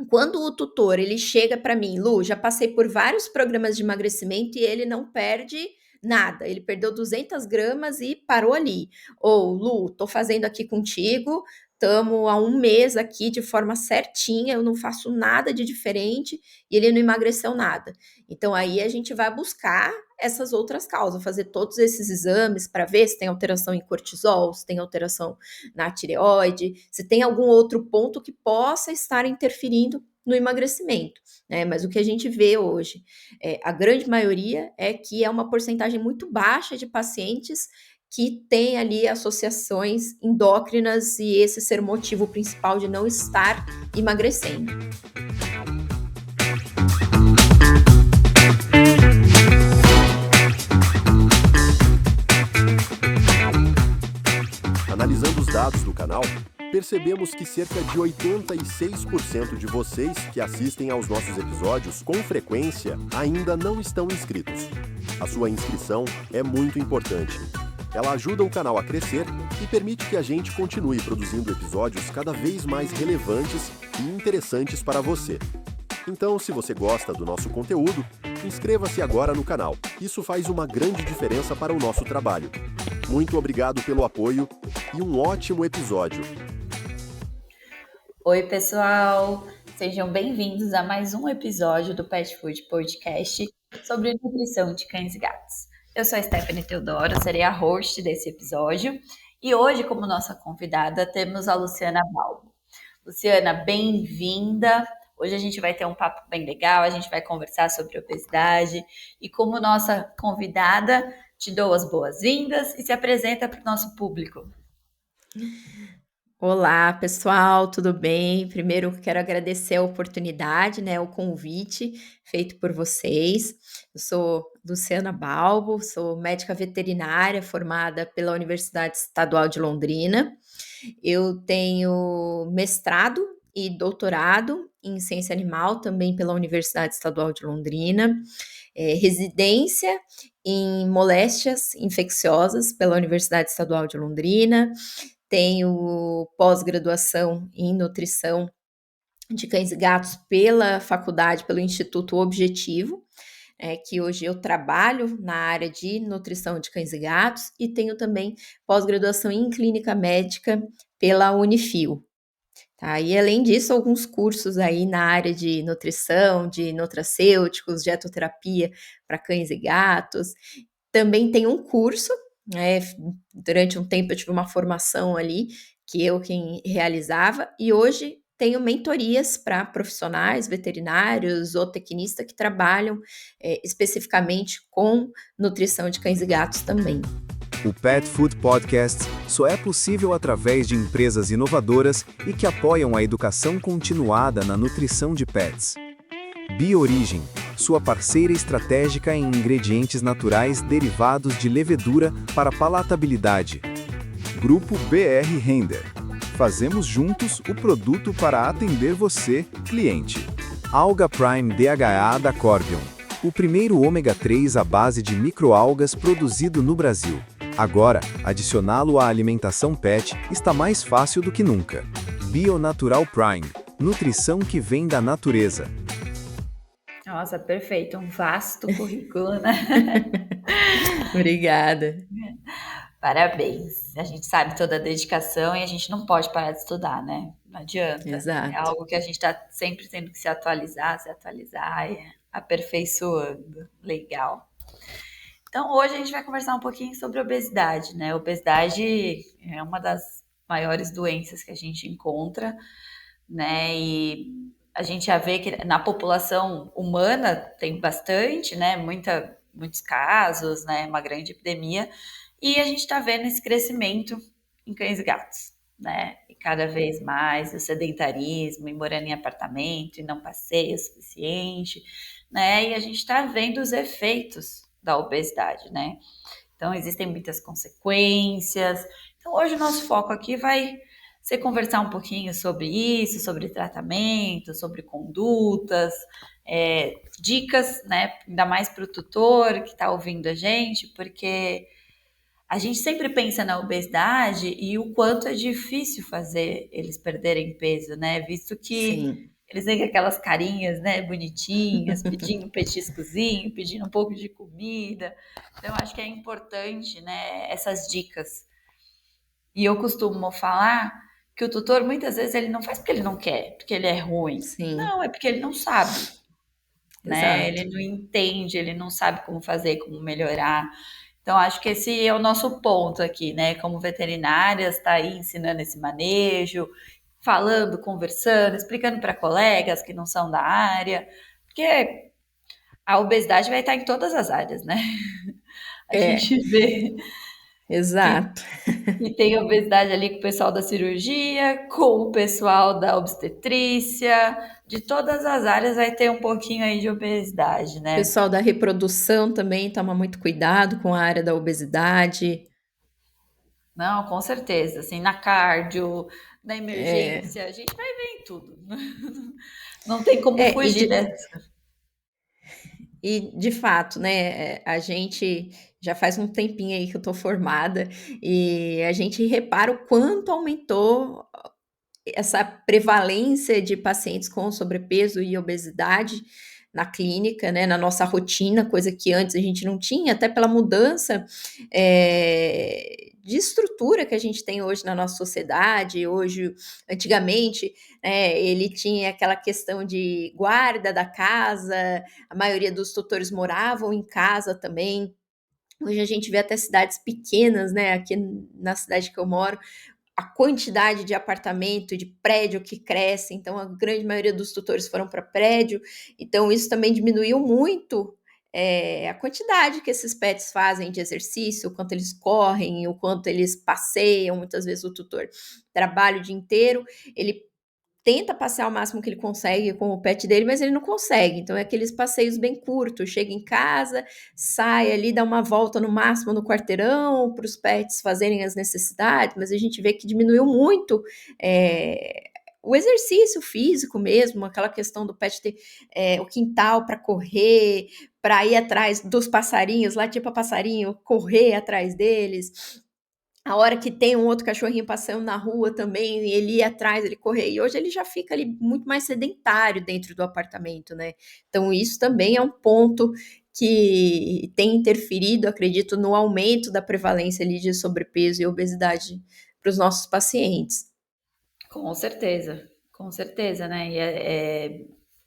Quando o tutor ele chega para mim, Lu, já passei por vários programas de emagrecimento e ele não perde nada, ele perdeu 200 gramas e parou ali. Ou, Lu, tô fazendo aqui contigo, estamos há um mês aqui de forma certinha, eu não faço nada de diferente e ele não emagreceu nada. Então aí a gente vai buscar essas outras causas, fazer todos esses exames para ver se tem alteração em cortisol, se tem alteração na tireoide, se tem algum outro ponto que possa estar interferindo no emagrecimento, né? Mas o que a gente vê hoje, a grande maioria é que é uma porcentagem muito baixa de pacientes que tem ali associações endócrinas e esse ser o motivo principal de não estar emagrecendo. Analisando os dados do canal, percebemos que cerca de 86% de vocês que assistem aos nossos episódios com frequência ainda não estão inscritos. A sua inscrição é muito importante. Ela ajuda o canal a crescer e permite que a gente continue produzindo episódios cada vez mais relevantes e interessantes para você. Então, se você gosta do nosso conteúdo, inscreva-se agora no canal. Isso faz uma grande diferença para o nosso trabalho. Muito obrigado pelo apoio e um ótimo episódio. Oi, pessoal! Sejam bem-vindos a mais um episódio do Pet Food Podcast sobre nutrição de cães e gatos. Eu sou a Stephanie Teodoro, serei a host desse episódio e hoje, como nossa convidada, temos a Luciana Balbo. Luciana, bem-vinda! Hoje a gente vai ter um papo bem legal, a gente vai conversar sobre obesidade e como nossa convidada, te dou as boas-vindas e se apresenta para o nosso público. Olá, pessoal, tudo bem? Primeiro, quero agradecer a oportunidade, né, o convite feito por vocês. Eu sou Luciana Balbo, sou médica veterinária formada pela Universidade Estadual de Londrina. Eu tenho mestrado e doutorado em ciência animal também pela Universidade Estadual de Londrina, residência em moléstias infecciosas pela Universidade Estadual de Londrina. Tenho pós-graduação em nutrição de cães e gatos pela faculdade, pelo Instituto Objetivo, que hoje eu trabalho na área de nutrição de cães e gatos, e tenho também pós-graduação em clínica médica pela Unifil. Tá? E além disso, alguns cursos aí na área de nutrição, de nutracêuticos, dietoterapia para cães e gatos. Também tem um curso, né, durante um tempo eu tive uma formação ali, que eu quem realizava, e hoje tenho mentorias para profissionais, veterinários ou tecnistas que trabalham especificamente com nutrição de cães e gatos também. O Pet Food Podcast só é possível através de empresas inovadoras e que apoiam a educação continuada na nutrição de pets. Biorigem, sua parceira estratégica em ingredientes naturais derivados de levedura para palatabilidade. Grupo BR Render. Fazemos juntos o produto para atender você, cliente. Alga Prime DHA da Corbion. O primeiro ômega 3 à base de microalgas produzido no Brasil. Agora, adicioná-lo à alimentação pet está mais fácil do que nunca. Bionatural Prime. Nutrição que vem da natureza. Nossa, perfeito. Um vasto currículo, né? Obrigada. Parabéns. A gente sabe toda a dedicação e a gente não pode parar de estudar, né? Não adianta. Exato. É algo que a gente está sempre tendo que se atualizar e aperfeiçoando. Legal. Então, hoje a gente vai conversar um pouquinho sobre obesidade, né? Obesidade é uma das maiores doenças que a gente encontra, né? E a gente já vê que na população humana tem bastante, né? Muitos casos, né? Uma grande epidemia. E a gente está vendo esse crescimento em cães e gatos, né? E cada vez mais o sedentarismo, e morando em apartamento e não passeia o suficiente, né? E a gente está vendo os efeitos da obesidade, né? Então, existem muitas consequências. Então, hoje o nosso foco aqui vai ser conversar um pouquinho sobre isso, sobre tratamento, sobre condutas, dicas, né? Ainda mais para o tutor que está ouvindo a gente, porque a gente sempre pensa na obesidade e o quanto é difícil fazer eles perderem peso, né? Visto que Sim. Eles vêm com aquelas carinhas, né, bonitinhas, pedindo um petiscozinho, pedindo um pouco de comida. Então, eu acho que é importante, né, essas dicas. E eu costumo falar que o tutor, muitas vezes, ele não faz porque ele não quer, porque ele é ruim. Sim, Não, é porque ele não sabe, né? exato. Ele não entende, ele não sabe como fazer, como melhorar. Então, acho que esse é o nosso ponto aqui, né? Como veterinárias, está aí ensinando esse manejo, falando, conversando, explicando para colegas que não são da área, porque a obesidade vai estar em todas as áreas, né? A É, gente vê que, exato. que tem obesidade ali com o pessoal da cirurgia, com o pessoal da obstetrícia, de todas as áreas vai ter um pouquinho aí de obesidade, né? Pessoal da reprodução também toma muito cuidado com a área da obesidade. Não, com certeza, assim, na cardio, na É, emergência, a gente vai ver em tudo. Não tem como é, e fugir de, dessa. e de fato, né, a gente já faz um tempinho aí que eu tô formada e a gente repara o quanto aumentou essa prevalência de pacientes com sobrepeso e obesidade na clínica, né, na nossa rotina, coisa que antes a gente não tinha, até pela mudança de estrutura que a gente tem hoje na nossa sociedade. Hoje, antigamente, ele tinha aquela questão de guarda da casa, a maioria dos tutores moravam em casa também. Hoje a gente vê até cidades pequenas, né? Aqui na cidade que eu moro, a quantidade de apartamento, de prédio que cresce, então a grande maioria dos tutores foram para prédio, então isso também diminuiu muito a quantidade que esses pets fazem de exercício, o quanto eles correm, o quanto eles passeiam. Muitas vezes o tutor trabalha o dia inteiro, ele tenta passear o máximo que ele consegue com o pet dele, mas ele não consegue. Então, é aqueles passeios bem curtos. Chega em casa, sai ali, dá uma volta no máximo no quarteirão para os pets fazerem as necessidades, mas a gente vê que diminuiu muito o exercício físico mesmo, aquela questão do pet ter o quintal para correr, para ir atrás dos passarinhos, lá tipo a passarinho, correr atrás deles. A hora que tem um outro cachorrinho passando na rua também, ele ir atrás, ele correr. E hoje ele já fica ali muito mais sedentário dentro do apartamento, né? Então, isso também é um ponto que tem interferido, acredito, no aumento da prevalência ali de sobrepeso e obesidade para os nossos pacientes. Com certeza, né?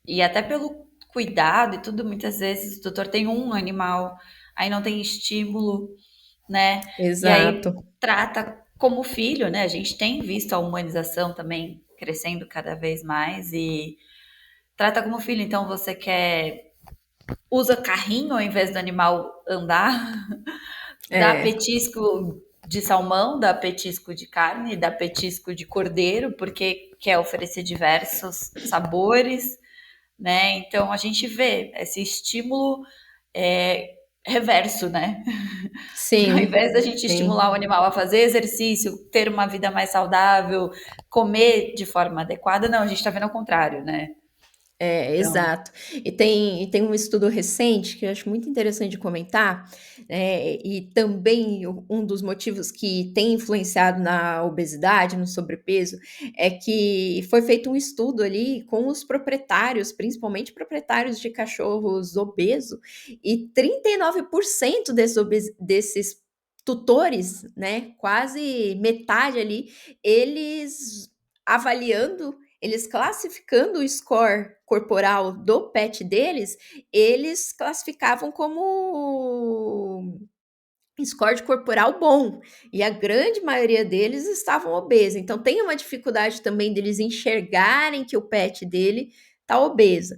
E até pelo cuidado e tudo, muitas vezes o doutor tem um animal, aí não tem estímulo, né? E aí Exato. trata como filho, né? A gente tem visto a humanização também crescendo cada vez mais e trata como filho. Então você quer usa carrinho ao invés do animal andar, dá É, petisco de salmão, dá petisco de carne, dá petisco de cordeiro, porque quer oferecer diversos sabores, né? Então a gente vê esse estímulo reverso, né? Ao sim, invés da gente estimular sim. o animal a fazer exercício, ter uma vida mais saudável, comer de forma adequada, não, a gente está vendo ao contrário, né? É, Então, exato. E tem um estudo recente que eu acho muito interessante de comentar, e também um dos motivos que tem influenciado na obesidade, no sobrepeso, é que foi feito um estudo ali com os proprietários, principalmente proprietários de cachorros obesos, e 39% desses tutores, né, quase metade ali, eles avaliando, eles classificando o score corporal do pet deles, eles classificavam como score de corporal bom, e a grande maioria deles estavam obesos. Então tem uma dificuldade também deles enxergarem que o pet dele está obeso.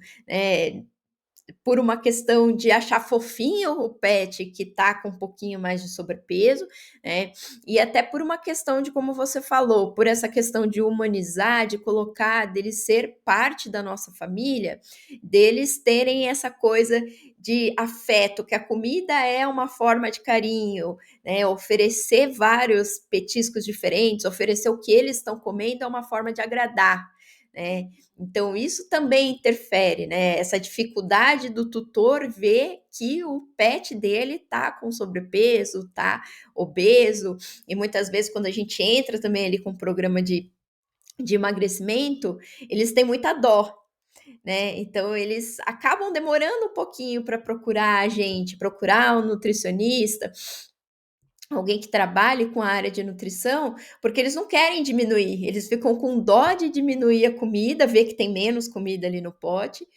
Por uma questão de achar fofinho o pet que tá com um pouquinho mais de sobrepeso, né? E até por uma questão de, como você falou, por essa questão de humanizar, de colocar, deles ser parte da nossa família, deles terem essa coisa de afeto, que a comida é uma forma de carinho, né? Oferecer vários petiscos diferentes, oferecer o que eles estão comendo é uma forma de agradar, né? Então, isso também interfere, né? Essa dificuldade do tutor ver que o pet dele tá com sobrepeso, tá obeso, e muitas vezes, quando a gente entra também ali com um programa de emagrecimento, eles têm muita dó. né? Então, eles acabam demorando um pouquinho para procurar a gente, procurar um nutricionista, alguém que trabalhe com a área de nutrição, porque eles não querem diminuir, eles ficam com dó de diminuir a comida, ver que tem menos comida ali no pote,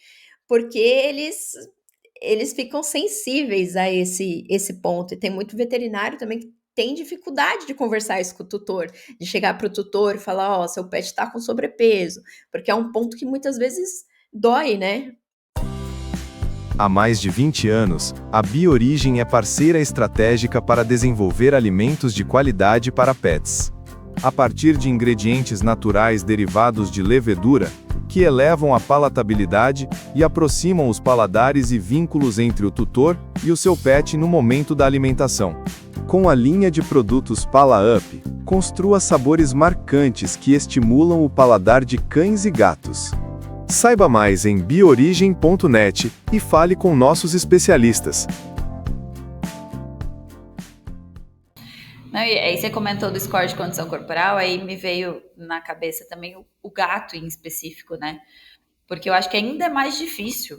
porque eles ficam sensíveis a esse ponto. E tem muito veterinário também que tem dificuldade de conversar isso com o tutor, de chegar para o tutor e falar, ó, seu pet está com sobrepeso, porque é um ponto que muitas vezes dói, né? Há mais de 20 anos, a Biorigem é parceira estratégica para desenvolver alimentos de qualidade para pets. A partir de ingredientes naturais derivados de levedura, que elevam a palatabilidade e aproximam os paladares e vínculos entre o tutor e o seu pet no momento da alimentação. Com a linha de produtos Pala Up, construa sabores marcantes que estimulam o paladar de cães e gatos. Saiba mais em biorigem.net e fale com nossos especialistas. Não, e aí você comentou do score de condição corporal, aí me veio na cabeça também o gato em específico, né? Porque eu acho que ainda é mais difícil,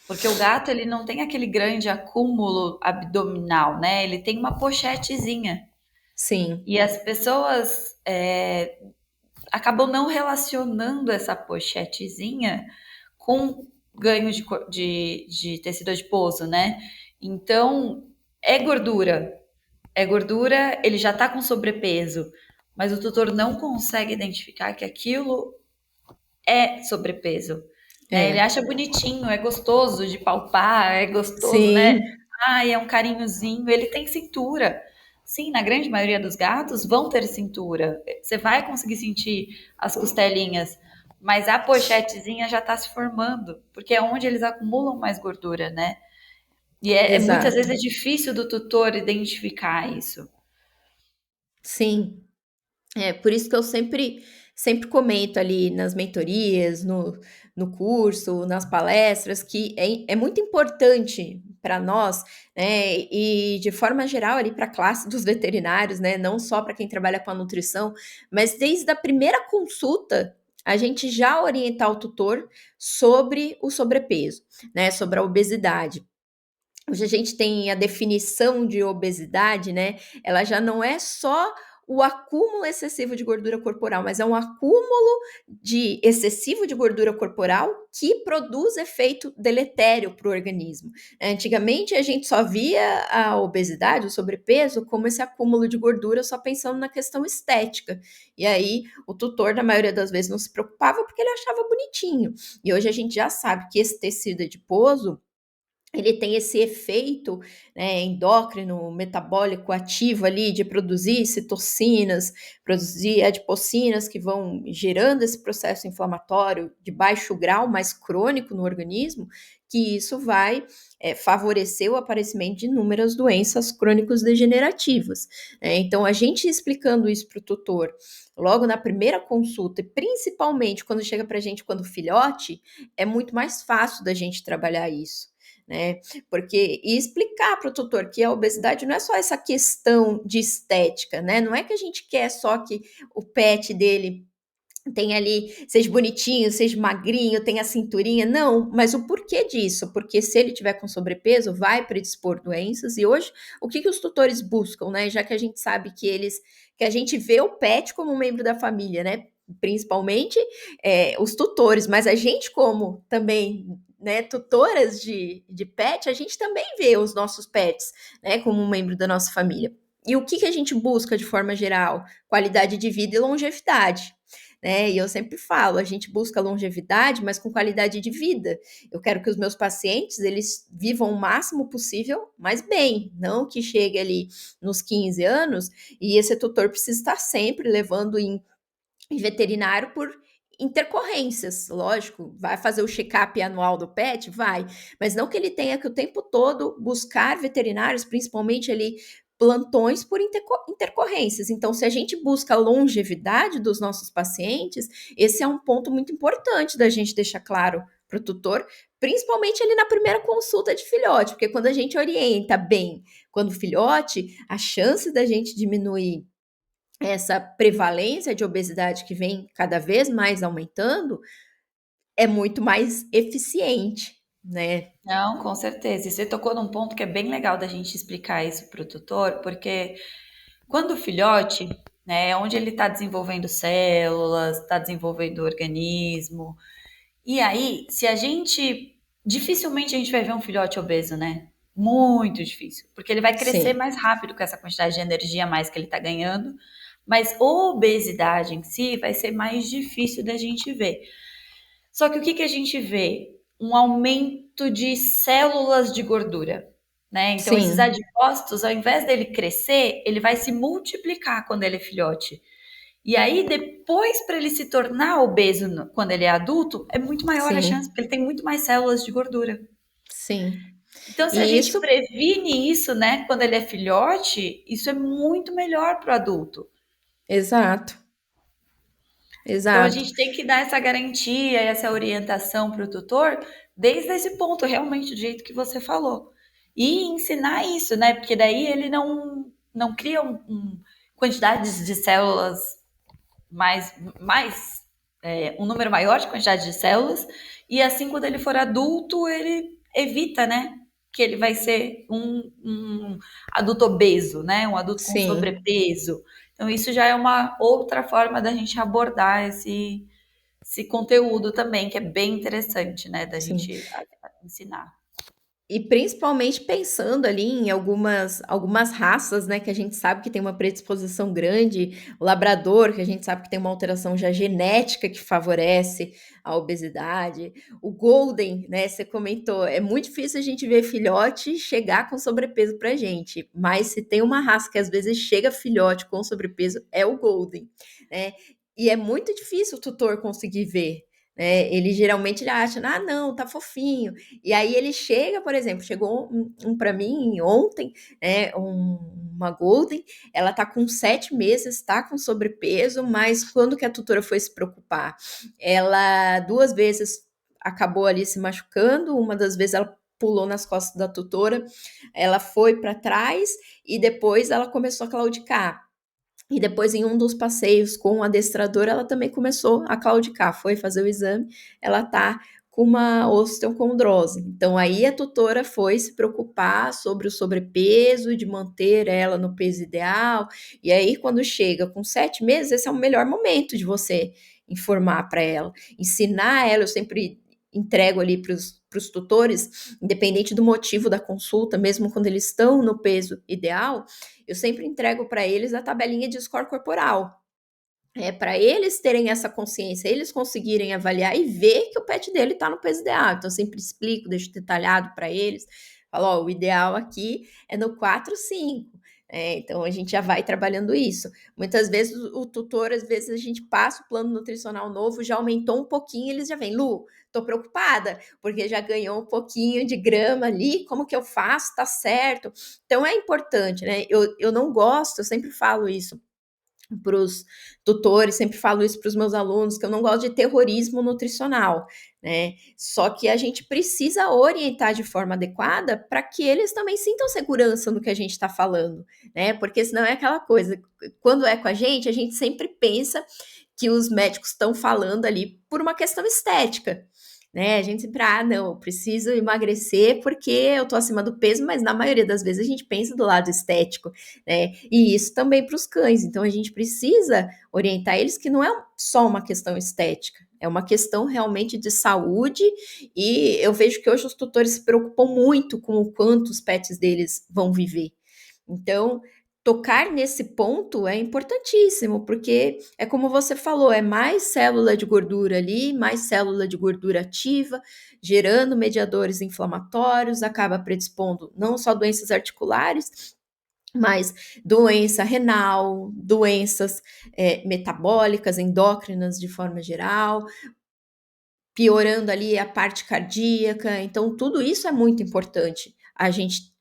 porque o gato ele não tem aquele grande acúmulo abdominal, né? Ele tem uma pochetezinha. Sim, E as pessoas acabam não relacionando essa pochetezinha com ganho de tecido adiposo, né? Então, é gordura. É gordura, ele já tá com sobrepeso, mas o tutor não consegue identificar que aquilo é sobrepeso, né? Ele é. acha bonitinho, é gostoso de palpar, é gostoso, né? Sim, Ai, é um carinhozinho, ele tem cintura. Sim, na grande maioria dos gatos vão ter cintura. Você vai conseguir sentir as costelinhas, mas a pochetezinha já está se formando, porque é onde eles acumulam mais gordura, né? E muitas vezes exato. é difícil do tutor identificar isso. Sim. É, por isso que eu sempre comento ali nas mentorias, no curso, nas palestras, que é muito importante para nós, né, e de forma geral ali para a classe dos veterinários, né, não só para quem trabalha com a nutrição, mas desde a primeira consulta, a gente já orientar o tutor sobre o sobrepeso, né, sobre a obesidade. Hoje a gente tem a definição de obesidade, né? Ela já não é só o acúmulo excessivo de gordura corporal, mas é um acúmulo de excessivo de gordura corporal que produz efeito deletério para o organismo. Antigamente a gente só via a obesidade, o sobrepeso, como esse acúmulo de gordura, só pensando na questão estética. E aí o tutor, na maioria das vezes, não se preocupava porque ele achava bonitinho. E hoje a gente já sabe que esse tecido adiposo ele tem esse efeito, né, endócrino, metabólico ativo ali de produzir citocinas, produzir adipocinas que vão gerando esse processo inflamatório de baixo grau, mais crônico no organismo, que isso vai favorecer o aparecimento de inúmeras doenças crônicos degenerativas. Né? Então, a gente explicando isso para o tutor logo na primeira consulta, e principalmente quando chega para a gente quando filhote, é muito mais fácil da gente trabalhar isso, né? Porque e explicar para o tutor que a obesidade não é só essa questão de estética, né? Não é que a gente quer só que o pet dele tem ali, seja bonitinho, seja magrinho, tenha a cinturinha, não, mas o porquê disso? Porque se ele tiver com sobrepeso, vai predispor doenças, e hoje, o que os tutores buscam, né? Já que a gente sabe que a gente vê o pet como um membro da família, né? Principalmente os tutores, mas a gente como também, né, tutoras de pet, a gente também vê os nossos pets, né, como um membro da nossa família. E o que a gente busca de forma geral? Qualidade de vida e longevidade. Né? E eu sempre falo, a gente busca longevidade, mas com qualidade de vida. Eu quero que os meus pacientes eles vivam o máximo possível, mas bem, não que chegue ali nos 15 anos e esse tutor precisa estar sempre levando em veterinário por intercorrências, lógico, vai fazer o check-up anual do pet? Vai, mas não que ele tenha que o tempo todo buscar veterinários, principalmente ali plantões por intercorrências. Então, se a gente busca a longevidade dos nossos pacientes, esse é um ponto muito importante da gente deixar claro para o tutor, principalmente ali na primeira consulta de filhote, porque quando a gente orienta bem, quando filhote, a chance da gente diminuir essa prevalência de obesidade que vem cada vez mais aumentando, é muito mais eficiente, né? Não, com certeza. E você tocou num ponto que é bem legal da gente explicar isso para o tutor, porque quando o filhote, né, é onde ele está desenvolvendo células, está desenvolvendo organismo, e aí, se a gente. Dificilmente a gente vai ver um filhote obeso, né? Muito difícil. Porque ele vai crescer Sim, mais rápido com essa quantidade de energia a mais que ele está ganhando. Mas obesidade em si vai ser mais difícil da gente ver. Só que o que, que a gente vê? Um aumento de células de gordura. Né? Então, esses sim, adipócitos, ao invés dele crescer, ele vai se multiplicar quando ele é filhote. E aí, depois, para ele se tornar obeso quando ele é adulto, é muito maior a chance, sim, porque ele tem muito mais células de gordura. sim. Então, se a E gente isso, previne isso, né, quando ele é filhote, isso é muito melhor para o adulto. exato, Então, a exato. gente tem que dar essa garantia, essa orientação para o tutor, desde esse ponto, realmente, do jeito que você falou. E ensinar isso, né, porque daí ele não cria quantidades de células um número maior de quantidade de células, e assim quando ele for adulto, ele evita, né? Que ele vai ser um adulto obeso, né? Um adulto com Sim, sobrepeso. Então, isso já é uma outra forma da gente abordar esse conteúdo também, que é bem interessante, né? Da sim. gente ensinar. E principalmente pensando ali em algumas raças, né, que a gente sabe que tem uma predisposição grande, o labrador, que a gente sabe que tem uma alteração já genética que favorece a obesidade, o golden, né, você comentou, é muito difícil a gente ver filhote chegar com sobrepeso pra gente, mas se tem uma raça que às vezes chega filhote com sobrepeso, é o golden, né? E é muito difícil o tutor conseguir ver, né? Ele geralmente ele acha, ah, não, tá fofinho. E aí ele chega, por exemplo, chegou para mim ontem, né, uma Golden, ela tá com 7 meses, tá com sobrepeso, mas quando que a tutora foi se preocupar? Ela 2 vezes acabou ali se machucando, uma das vezes ela pulou nas costas da tutora, ela foi para trás e depois ela começou a claudicar. E depois, em um dos passeios com o adestrador, ela também começou a claudicar. Foi fazer o exame, ela tá com uma osteocondrose. Então, aí a tutora foi se preocupar sobre o sobrepeso, de manter ela no peso ideal. E aí, quando chega com 7 meses, esse é o melhor momento de você informar para ela, ensinar ela. Eu sempre entrego ali para os tutores, independente do motivo da consulta, mesmo quando eles estão no peso ideal, eu sempre entrego para eles a tabelinha de score corporal. Para eles terem essa consciência, eles conseguirem avaliar e ver que o pet dele está no peso ideal. Então, eu sempre explico, deixo detalhado para eles. Falo, ó, o ideal aqui é no 4, 5. Então, a gente já vai trabalhando isso. Muitas vezes, o tutor, às vezes, a gente passa o plano nutricional novo, já aumentou um pouquinho, eles já vêm, Lu, tô preocupada, porque já ganhou um pouquinho de grama ali, como que eu faço? Tá certo? Então, é importante, né? Eu não gosto, eu sempre falo isso para os tutores, sempre falo isso para os meus alunos, que eu não gosto de terrorismo nutricional, né? Só que a gente precisa orientar de forma adequada para que eles também sintam segurança no que a gente está falando, né? Porque senão é aquela coisa, quando é com a gente sempre pensa que os médicos estão falando ali por uma questão estética, né? A gente sempre, não, eu preciso emagrecer porque eu tô acima do peso, mas na maioria das vezes a gente pensa do lado estético, né? E isso também para os cães. Então a gente precisa orientar eles que não é só uma questão estética, é uma questão realmente de saúde. E eu vejo que hoje os tutores se preocupam muito com o quanto os pets deles vão viver. Então, tocar nesse ponto é importantíssimo, porque é como você falou, é mais célula de gordura ali, mais célula de gordura ativa, gerando mediadores inflamatórios, acaba predispondo não só doenças articulares, mas doença renal, doenças metabólicas, endócrinas de forma geral, piorando ali a parte cardíaca. Então, tudo isso é muito importante a gente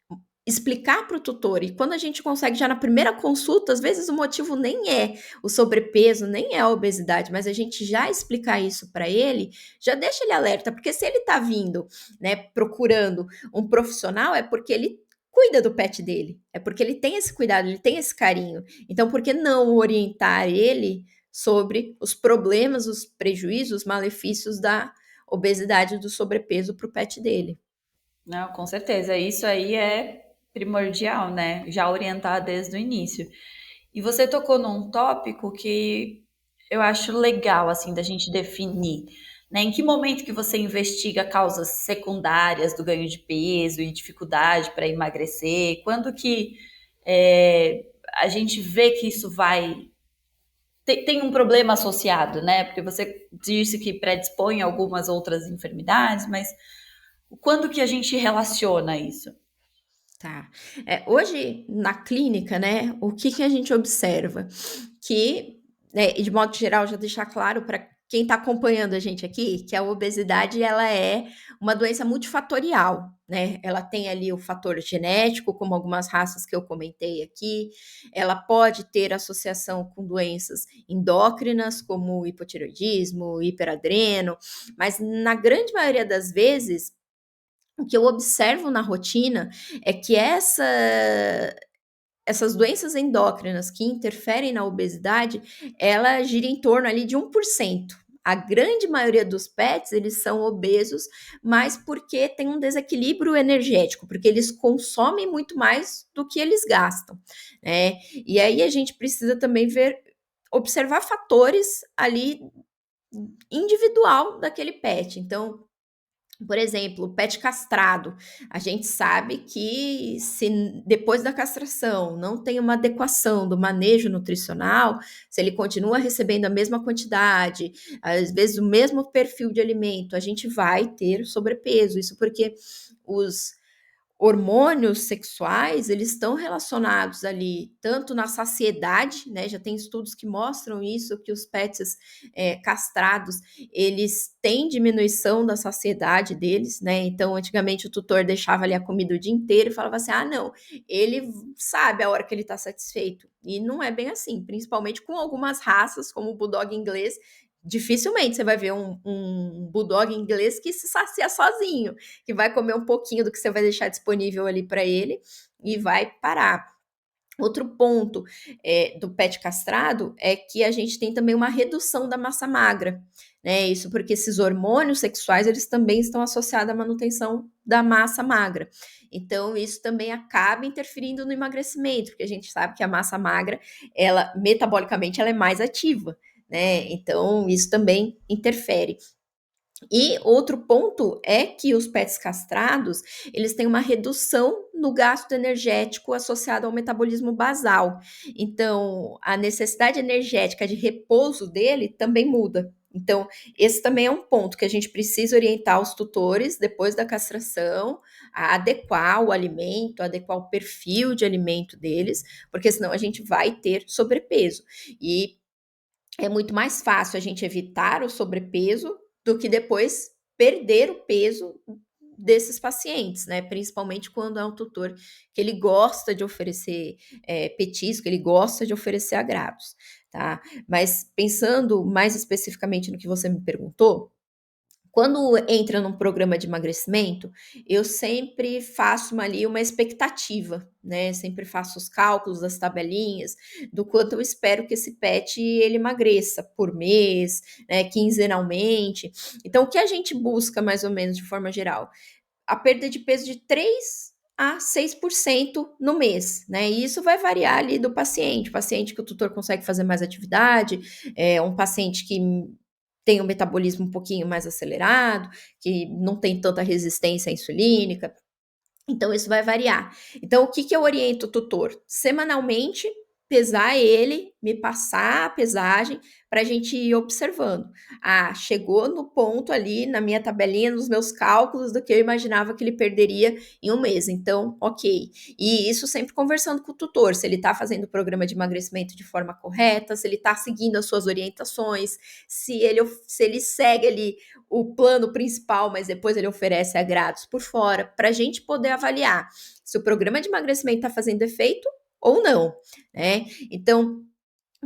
explicar para o tutor. E quando a gente consegue já na primeira consulta, às vezes o motivo nem é o sobrepeso, nem é a obesidade, mas a gente já explicar isso para ele, já deixa ele alerta, porque se ele está vindo, né, procurando um profissional, é porque ele cuida do pet dele, é porque ele tem esse cuidado, ele tem esse carinho. Então, por que não orientar ele sobre os problemas, os prejuízos, os malefícios da obesidade, do sobrepeso para o pet dele. Não, com certeza. Isso aí é primordial, né? Já orientar desde o início. E você tocou num tópico que eu acho legal, assim, da gente definir, né? Em que momento que você investiga causas secundárias do ganho de peso e dificuldade para emagrecer? Quando que a gente vê que isso vai... Tem um problema associado, né? Porque você disse que predispõe a algumas outras enfermidades, mas quando que a gente relaciona isso? Tá. Hoje, na clínica, né, o que a gente observa? Que, né, e de modo geral, já deixar claro para quem está acompanhando a gente aqui, que a obesidade, ela é uma doença multifatorial, né? Ela tem ali o fator genético, como algumas raças que eu comentei aqui, ela pode ter associação com doenças endócrinas, como hipotireoidismo, hiperadreno, mas na grande maioria das vezes, o que eu observo na rotina é que essas doenças endócrinas que interferem na obesidade, ela gira em torno ali de 1%. A grande maioria dos pets, eles são obesos, mas porque tem um desequilíbrio energético, porque eles consomem muito mais do que eles gastam, né? E aí a gente precisa também observar fatores ali individual daquele pet. Então, por exemplo, o pet castrado, a gente sabe que se depois da castração não tem uma adequação do manejo nutricional, se ele continua recebendo a mesma quantidade, às vezes o mesmo perfil de alimento, a gente vai ter sobrepeso. Isso porque os hormônios sexuais, eles estão relacionados ali tanto na saciedade, né? Já tem estudos que mostram isso, que os pets castrados, eles têm diminuição da saciedade deles, né? Então, antigamente o tutor deixava ali a comida o dia inteiro e falava assim: ah, não, ele sabe a hora que ele está satisfeito. E não é bem assim, principalmente com algumas raças, como o bulldog inglês. Dificilmente você vai ver um bulldog inglês que se sacia sozinho, que vai comer um pouquinho do que você vai deixar disponível ali para ele e vai parar. Outro ponto do pet castrado é que a gente tem também uma redução da massa magra, né? Isso porque esses hormônios sexuais, eles também estão associados à manutenção da massa magra. Então, isso também acaba interferindo no emagrecimento, porque a gente sabe que a massa magra, ela, metabolicamente, ela é mais ativa, né? Então, isso também interfere. E outro ponto é que os pets castrados, eles têm uma redução no gasto energético associado ao metabolismo basal. Então, a necessidade energética de repouso dele também muda. Então, esse também é um ponto que a gente precisa orientar os tutores depois da castração, a adequar o alimento, adequar o perfil de alimento deles, porque senão a gente vai ter sobrepeso. E é muito mais fácil a gente evitar o sobrepeso do que depois perder o peso desses pacientes, né? Principalmente quando é um tutor que ele gosta de oferecer petisco, ele gosta de oferecer agravos, tá? Mas pensando mais especificamente no que você me perguntou, quando entra num programa de emagrecimento, eu sempre faço uma expectativa, né? Sempre faço os cálculos, as tabelinhas, do quanto eu espero que esse pet ele emagreça por mês, né? Quinzenalmente. Então, o que a gente busca, mais ou menos, de forma geral? A perda de peso de 3 a 6% no mês, né? E isso vai variar ali do paciente. Paciente que o tutor consegue fazer mais atividade, um paciente que tem um metabolismo um pouquinho mais acelerado, que não tem tanta resistência insulínica. Então, isso vai variar. Então, o que eu oriento o tutor? Semanalmente, pesar ele, me passar a pesagem, para a gente ir observando. Ah, chegou no ponto ali, na minha tabelinha, nos meus cálculos, do que eu imaginava que ele perderia em um mês. Então, ok. E isso sempre conversando com o tutor, se ele está fazendo o programa de emagrecimento de forma correta, se ele está seguindo as suas orientações, se ele segue ali o plano principal, mas depois ele oferece agravos por fora, para a gente poder avaliar se o programa de emagrecimento está fazendo efeito ou não, né? Então,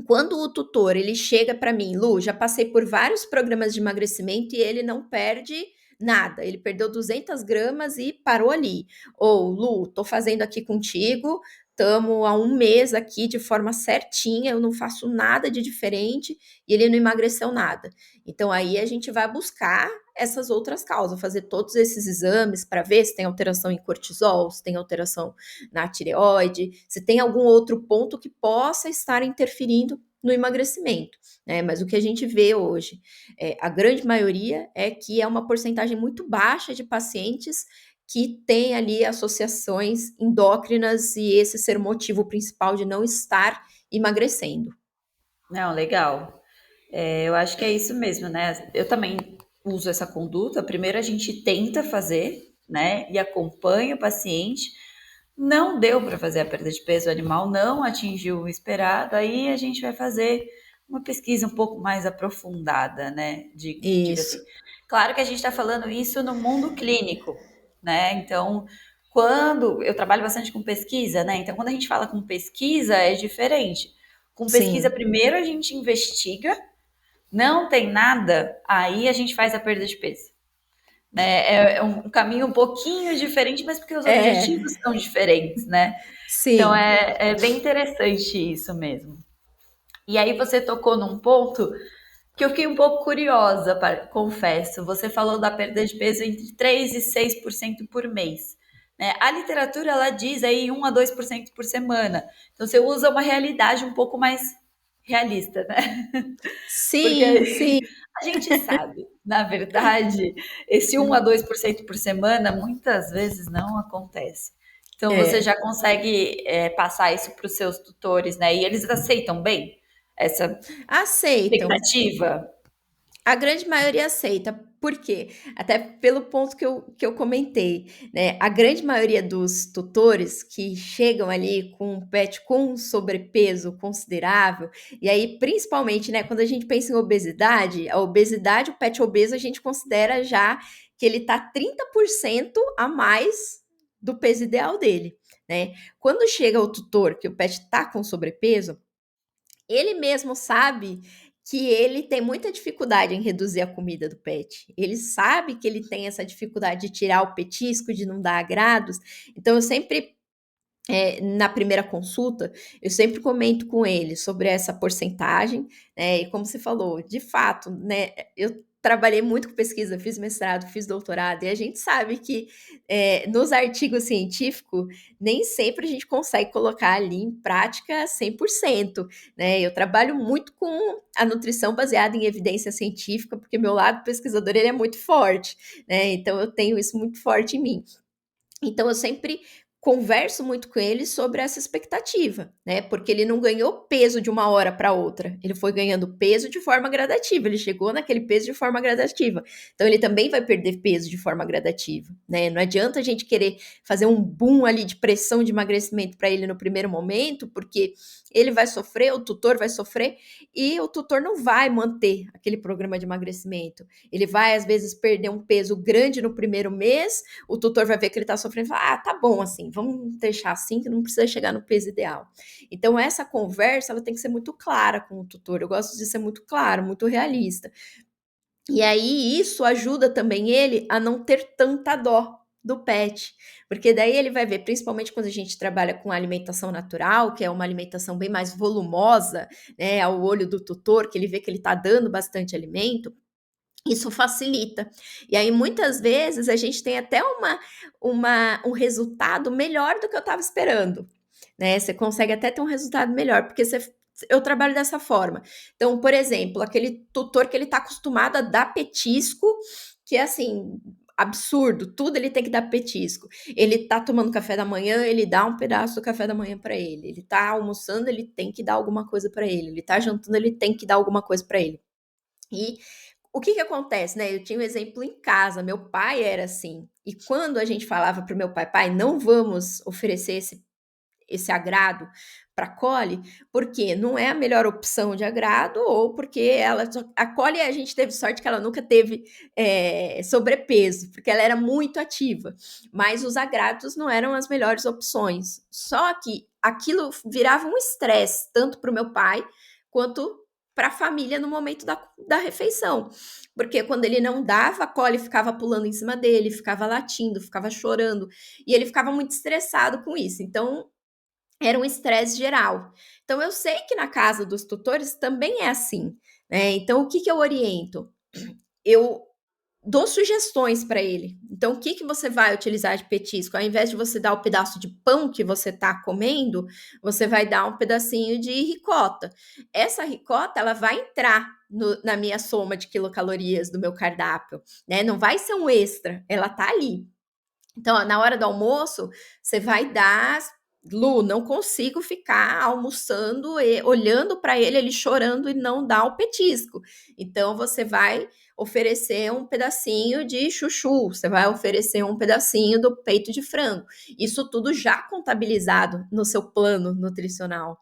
quando o tutor ele chega para mim, Lu, já passei por vários programas de emagrecimento e ele não perde nada, ele perdeu 200 gramas e parou ali. Ou, Lu, tô fazendo aqui contigo, estamos há um mês aqui de forma certinha, eu não faço nada de diferente e ele não emagreceu nada. Então, aí a gente vai buscar essas outras causas, fazer todos esses exames para ver se tem alteração em cortisol, se tem alteração na tireoide, se tem algum outro ponto que possa estar interferindo no emagrecimento, né? Mas o que a gente vê hoje, a grande maioria é que é uma porcentagem muito baixa de pacientes que tem ali associações endócrinas e esse ser o motivo principal de não estar emagrecendo. Não, legal. Eu acho que é isso mesmo, né? Eu também uso essa conduta. Primeiro a gente tenta fazer, né? E acompanha o paciente. Não deu para fazer a perda de peso, o animal não atingiu o esperado, aí a gente vai fazer uma pesquisa um pouco mais aprofundada, né? Diga assim. Isso, Claro que a gente está falando isso no mundo clínico, né? Então, quando eu trabalho bastante com pesquisa, né? Então, quando a gente fala com pesquisa, é diferente. Com pesquisa, sim, primeiro a gente investiga, não tem nada, aí a gente faz a perda de peso. Né? É um caminho um pouquinho diferente, mas porque os objetivos é, são diferentes, né? Então sim. é bem interessante isso mesmo. E aí você tocou num ponto que eu fiquei um pouco curiosa, confesso. Você falou da perda de peso entre 3 e 6% por mês. Né? A literatura ela diz aí 1 a 2% por semana. Então você usa uma realidade um pouco mais realista, né? Porque Sim, sim, a gente sabe, na verdade, esse 1 a 2% por semana muitas vezes não acontece. Então você é. já consegue passar isso para os seus tutores, né? E eles aceitam bem essa Aceitam. expectativa. A grande maioria aceita. Por quê? Até pelo ponto que eu comentei, né? A grande maioria dos tutores que chegam ali com um pet com um sobrepeso considerável, e aí, principalmente, né, quando a gente pensa em obesidade, a obesidade, o pet obeso, a gente considera já que ele tá 30% a mais do peso ideal dele, né? Quando chega o tutor que o pet tá com sobrepeso, ele mesmo sabe que ele tem muita dificuldade em reduzir a comida do pet. Ele sabe que ele tem essa dificuldade de tirar o petisco, de não dar agrados. Então, eu sempre, na primeira consulta, eu sempre comento com ele sobre essa porcentagem, né? E como você falou, de fato, né? Eu trabalhei muito com pesquisa, fiz mestrado, fiz doutorado, e a gente sabe que nos artigos científicos, nem sempre a gente consegue colocar ali em prática 100%, né? Eu trabalho muito com a nutrição baseada em evidência científica, porque meu lado pesquisador ele é muito forte, né? Então eu tenho isso muito forte em mim. Então eu sempre converso muito com ele sobre essa expectativa, né? Porque ele não ganhou peso de uma hora para outra, ele foi ganhando peso de forma gradativa, ele chegou naquele peso de forma gradativa. Então ele também vai perder peso de forma gradativa, né? Não adianta a gente querer fazer um boom ali de pressão de emagrecimento para ele no primeiro momento, porque ele vai sofrer, o tutor vai sofrer e o tutor não vai manter aquele programa de emagrecimento. Ele vai às vezes perder um peso grande no primeiro mês, o tutor vai ver que ele está sofrendo e fala, ah, tá bom assim, vamos deixar assim que não precisa chegar no peso ideal. Então essa conversa, ela tem que ser muito clara com o tutor, eu gosto de ser muito claro, muito realista. E aí isso ajuda também ele a não ter tanta dó do pet, porque daí ele vai ver, principalmente quando a gente trabalha com alimentação natural, que é uma alimentação bem mais volumosa, né, ao olho do tutor, que ele vê que ele está dando bastante alimento, isso facilita. E aí, muitas vezes, a gente tem até um resultado melhor do que eu estava esperando, né? Você consegue até ter um resultado melhor, porque eu trabalho dessa forma. Então, por exemplo, aquele tutor que ele está acostumado a dar petisco, que é assim, absurdo, tudo ele tem que dar petisco. Ele tá tomando café da manhã, ele dá um pedaço do café da manhã para ele. Ele tá almoçando, ele tem que dar alguma coisa para ele. Ele tá jantando, ele tem que dar alguma coisa para ele. E o que acontece, né? Eu tinha um exemplo em casa, meu pai era assim. E quando a gente falava para o meu pai, pai, não vamos oferecer esse agrado para a Cole, porque não é a melhor opção de agrado, ou porque a Cole a gente teve sorte que ela nunca teve sobrepeso, porque ela era muito ativa, mas os agrados não eram as melhores opções. Só que aquilo virava um estresse, tanto para o meu pai quanto para a família no momento da refeição. Porque quando ele não dava, a Cole ficava pulando em cima dele, ficava latindo, ficava chorando, e ele ficava muito estressado com isso. Então, era um estresse geral. Então, eu sei que na casa dos tutores também é assim, né? Então, o que eu oriento? Eu dou sugestões para ele. Então, o que, que você vai utilizar de petisco? Ao invés de você dar o pedaço de pão que você está comendo, você vai dar um pedacinho de ricota. Essa ricota, ela vai entrar na minha soma de quilocalorias do meu cardápio, né? Não vai ser um extra, ela tá ali. Então, na hora do almoço, você vai dar... Lu, não consigo ficar almoçando e olhando para ele chorando e não dar o petisco. Então, você vai oferecer um pedacinho de chuchu, você vai oferecer um pedacinho do peito de frango. Isso tudo já contabilizado no seu plano nutricional.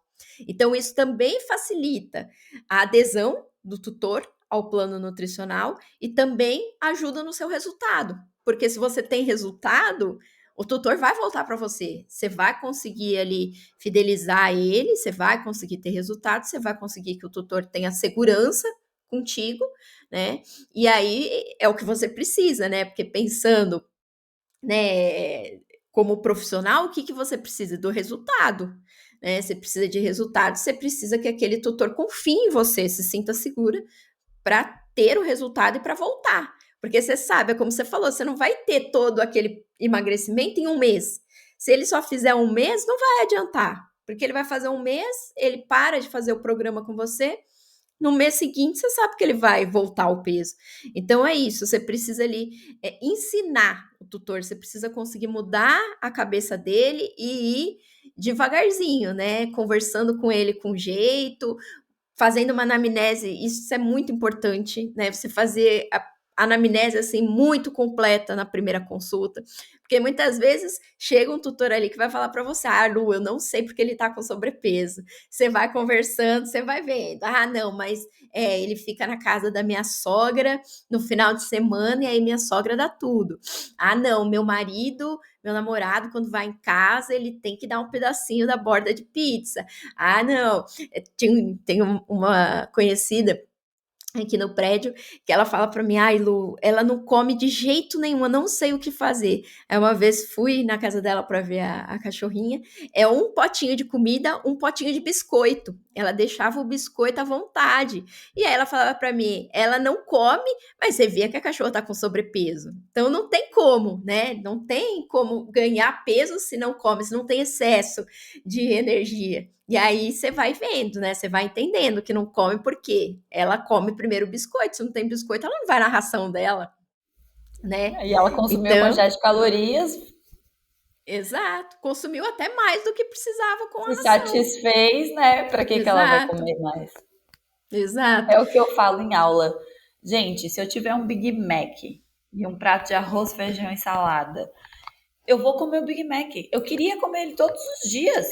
Então, isso também facilita a adesão do tutor ao plano nutricional e também ajuda no seu resultado. Porque se você tem resultado, o tutor vai voltar para você. Você vai conseguir ali fidelizar ele, você vai conseguir ter resultado, você vai conseguir que o tutor tenha segurança contigo, né? E aí é o que você precisa, né? Porque pensando, né, como profissional, o que, que você precisa? Do resultado, né? Você precisa de resultado, você precisa que aquele tutor confie em você, se sinta segura para ter o resultado e para voltar. Porque você sabe, é como você falou, você não vai ter todo aquele emagrecimento em um mês. Se ele só fizer um mês, não vai adiantar. Porque ele vai fazer um mês, ele para de fazer o programa com você, no mês seguinte você sabe que ele vai voltar ao peso. Então é isso, você precisa ali ensinar o tutor, você precisa conseguir mudar a cabeça dele e ir devagarzinho, né? Conversando com ele com jeito, fazendo uma anamnese, isso é muito importante, né? Você fazer a anamnese assim muito completa na primeira consulta, porque muitas vezes chega um tutor ali que vai falar para você: ah, Lu, eu não sei porque ele tá com sobrepeso. Você vai conversando, você vai vendo: ah, não, mas ele fica na casa da minha sogra no final de semana e aí minha sogra dá tudo. Ah, não, meu namorado, quando vai em casa, ele tem que dar um pedacinho da borda de pizza. Ah, não, tem uma conhecida aqui no prédio, que ela fala para mim: ai, Lu, ela não come de jeito nenhum, eu não sei o que fazer. Aí uma vez fui na casa dela para ver a cachorrinha, é um potinho de comida, um potinho de biscoito. Ela deixava o biscoito à vontade. E aí ela falava para mim, ela não come, mas você via que a cachorra tá com sobrepeso. Então não tem como, né? Não tem como ganhar peso se não come, se não tem excesso de energia. E aí você vai vendo, né? Você vai entendendo que não come porque ela come primeiro o biscoito. Se não tem biscoito, ela não vai na ração dela, né? E ela consumiu a quantidade de calorias. Exato. Consumiu até mais do que precisava com a Se ração. satisfez, né? Para que ela vai comer mais? Exato. É o que eu falo em aula. Gente, se eu tiver um Big Mac e um prato de arroz, feijão e salada, eu vou comer o Big Mac. Eu queria comer ele todos os dias.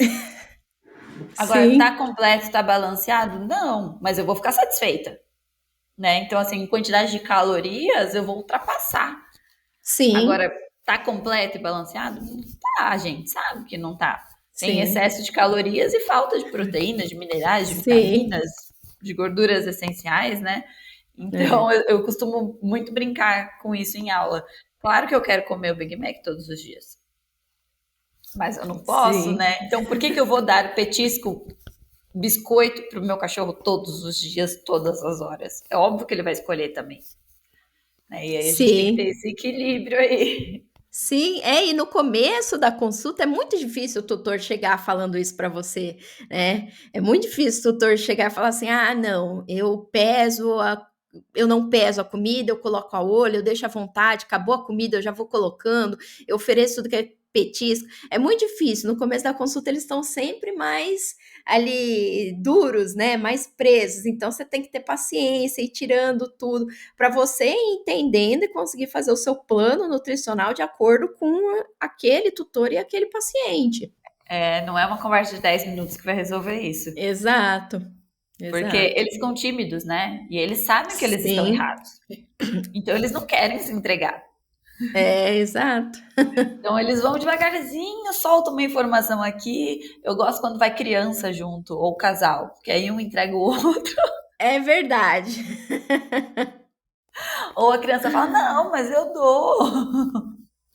Agora, Sim. tá completo, tá balanceado? Não, mas eu vou ficar satisfeita, né? Então, assim, em quantidade de calorias, eu vou ultrapassar. Sim. Agora, tá completo e balanceado? Não tá, a gente sabe que não tá. Tem Sim. excesso de calorias e falta de proteínas, de minerais, de vitaminas, de gorduras essenciais, né? Então, eu costumo muito brincar com isso em aula. Claro que eu quero comer o Big Mac todos os dias. Mas eu não posso, né? Então, por que eu vou dar petisco, biscoito pro meu cachorro todos os dias, todas as horas? É óbvio que ele vai escolher também. Né? E aí a gente tem que ter esse equilíbrio aí. Sim, e no começo da consulta é muito difícil o tutor chegar falando isso para você, né? É muito difícil o tutor chegar e falar assim: ah, não, eu não peso a comida, eu coloco a olho, eu deixo à vontade, acabou a comida, eu já vou colocando, eu ofereço tudo que é petisco. É muito difícil. No começo da consulta eles estão sempre mais ali duros, né? Mais presos. Então você tem que ter paciência e ir tirando tudo para você ir entendendo e conseguir fazer o seu plano nutricional de acordo com aquele tutor e aquele paciente. Não é uma conversa de 10 minutos que vai resolver isso. Exato. Porque eles ficam tímidos, né? E eles sabem que eles estão errados. Então eles não querem se entregar. Exato. Então eles vão devagarzinho, soltam uma informação aqui. Eu gosto quando vai criança junto, ou casal, porque aí um entrega o outro. É verdade. Ou a criança fala: não, mas eu dou.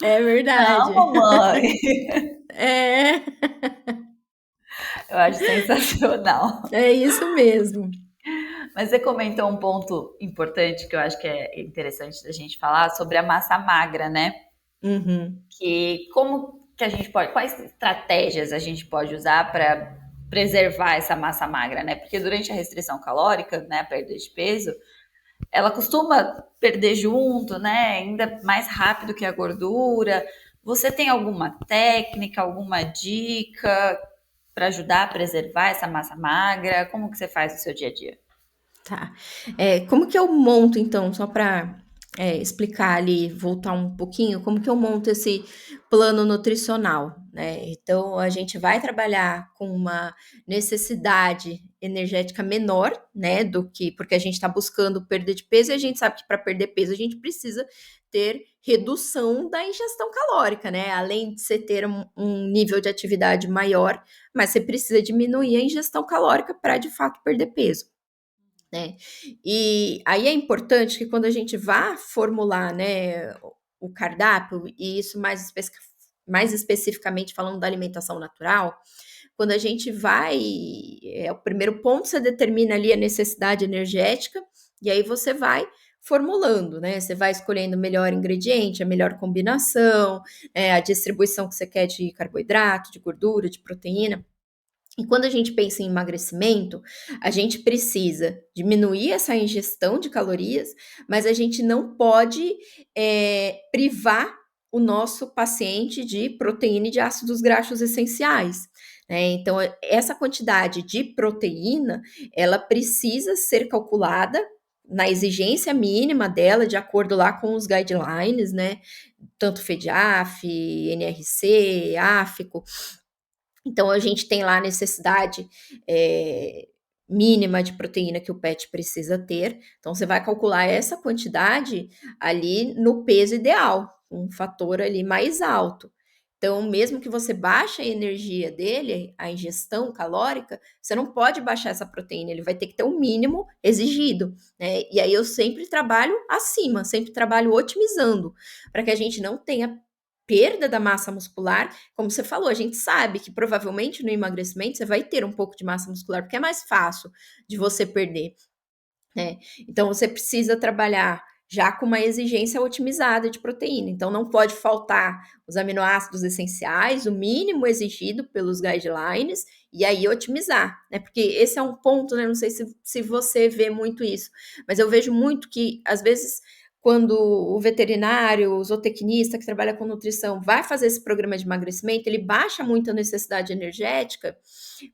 É verdade. Não, mamãe. Eu acho sensacional. É isso mesmo. Mas você comentou um ponto importante que eu acho que é interessante da gente falar sobre a massa magra, né? Uhum. Que como que a gente pode, quais estratégias a gente pode usar para preservar essa massa magra, né? Porque durante a restrição calórica, né, a perda de peso, ela costuma perder junto, né? Ainda mais rápido que a gordura. Você tem alguma técnica, alguma dica para ajudar a preservar essa massa magra? Como que você faz no seu dia a dia? Tá. Como que eu monto, então, só para explicar ali, voltar um pouquinho, como que eu monto esse plano nutricional, né? Então, a gente vai trabalhar com uma necessidade energética menor, né? Porque a gente está buscando perda de peso e a gente sabe que para perder peso a gente precisa ter redução da ingestão calórica, né? Além de você ter um nível de atividade maior, mas você precisa diminuir a ingestão calórica para de fato perder peso, né? E aí é importante que quando a gente vá formular, né, o cardápio, e isso mais especificamente falando da alimentação natural, quando a gente vai, o primeiro ponto, você determina ali a necessidade energética, e aí você vai formulando, né? Você vai escolhendo o melhor ingrediente, a melhor combinação, a distribuição que você quer de carboidrato, de gordura, de proteína. E quando a gente pensa em emagrecimento, a gente precisa diminuir essa ingestão de calorias, mas a gente não pode privar o nosso paciente de proteína e de ácidos graxos essenciais, né? Então, essa quantidade de proteína, ela precisa ser calculada na exigência mínima dela, de acordo lá com os guidelines, né? Tanto FEDIAF, NRC, AFICO. Então, a gente tem lá a necessidade mínima de proteína que o pet precisa ter. Então, você vai calcular essa quantidade ali no peso ideal, um fator ali mais alto. Então, mesmo que você baixe a energia dele, a ingestão calórica, você não pode baixar essa proteína, ele vai ter que ter o mínimo exigido, né? E aí eu sempre trabalho acima, sempre trabalho otimizando, para que a gente não tenha perda da massa muscular. Como você falou, a gente sabe que provavelmente no emagrecimento você vai ter um pouco de massa muscular, porque é mais fácil de você perder, né? Então você precisa trabalhar já com uma exigência otimizada de proteína. Então não pode faltar os aminoácidos essenciais, o mínimo exigido pelos guidelines, e aí otimizar, né? Porque esse é um ponto, né? Não sei se você vê muito isso, mas eu vejo muito que, às vezes, quando o veterinário, o zootecnista que trabalha com nutrição vai fazer esse programa de emagrecimento, ele baixa muito a necessidade energética,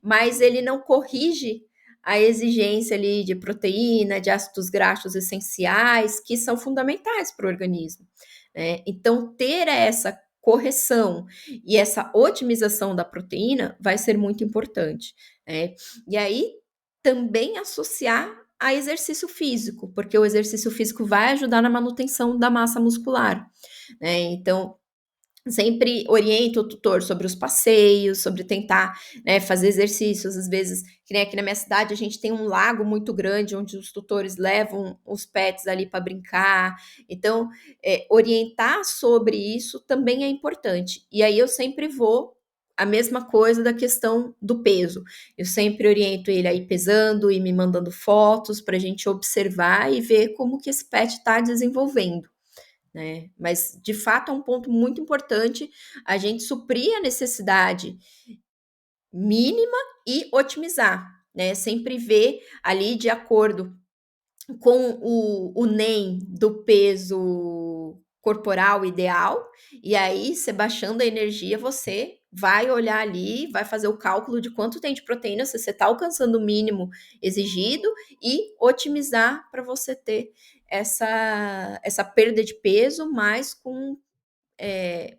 mas ele não corrige a exigência ali de proteína, de ácidos graxos essenciais, que são fundamentais para o organismo, né? Então, ter essa correção e essa otimização da proteína vai ser muito importante, né? E aí, também associar a exercício físico, porque o exercício físico vai ajudar na manutenção da massa muscular, né? Então, sempre oriento o tutor sobre os passeios, sobre tentar, né, fazer exercícios. Às vezes, que nem aqui na minha cidade, a gente tem um lago muito grande onde os tutores levam os pets ali para brincar. Então, orientar sobre isso também é importante. E aí eu sempre vou a mesma coisa da questão do peso. Eu sempre oriento ele a ir pesando e me mandando fotos para a gente observar e ver como que esse pet está desenvolvendo, né? Mas, de fato, é um ponto muito importante a gente suprir a necessidade mínima e otimizar, né? Sempre ver ali de acordo com o NEM do peso corporal ideal, e aí, você baixando a energia, você vai olhar ali, vai fazer o cálculo de quanto tem de proteína, se você está alcançando o mínimo exigido, e otimizar para você ter essa perda de peso, mas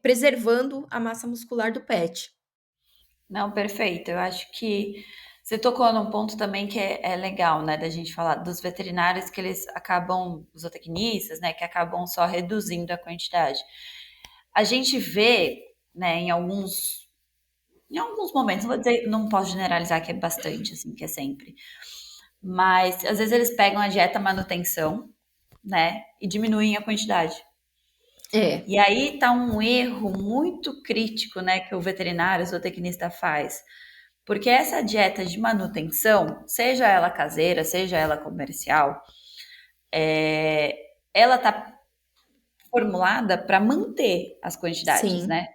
preservando a massa muscular do pet. Não, perfeito. Eu acho que você tocou num ponto também que é legal, né, da gente falar dos veterinários que eles acabam, os zootecnistas, né, que acabam só reduzindo a quantidade. A gente vê, né, em alguns momentos, não vou dizer, não posso generalizar que é bastante, assim, que é sempre, mas às vezes eles pegam a dieta manutenção, né, e diminuem a quantidade. É, E aí tá um erro muito crítico, né, que o veterinário, o zootecnista faz. Porque essa dieta de manutenção, seja ela caseira, seja ela comercial, ela tá formulada para manter as quantidades, Sim, né?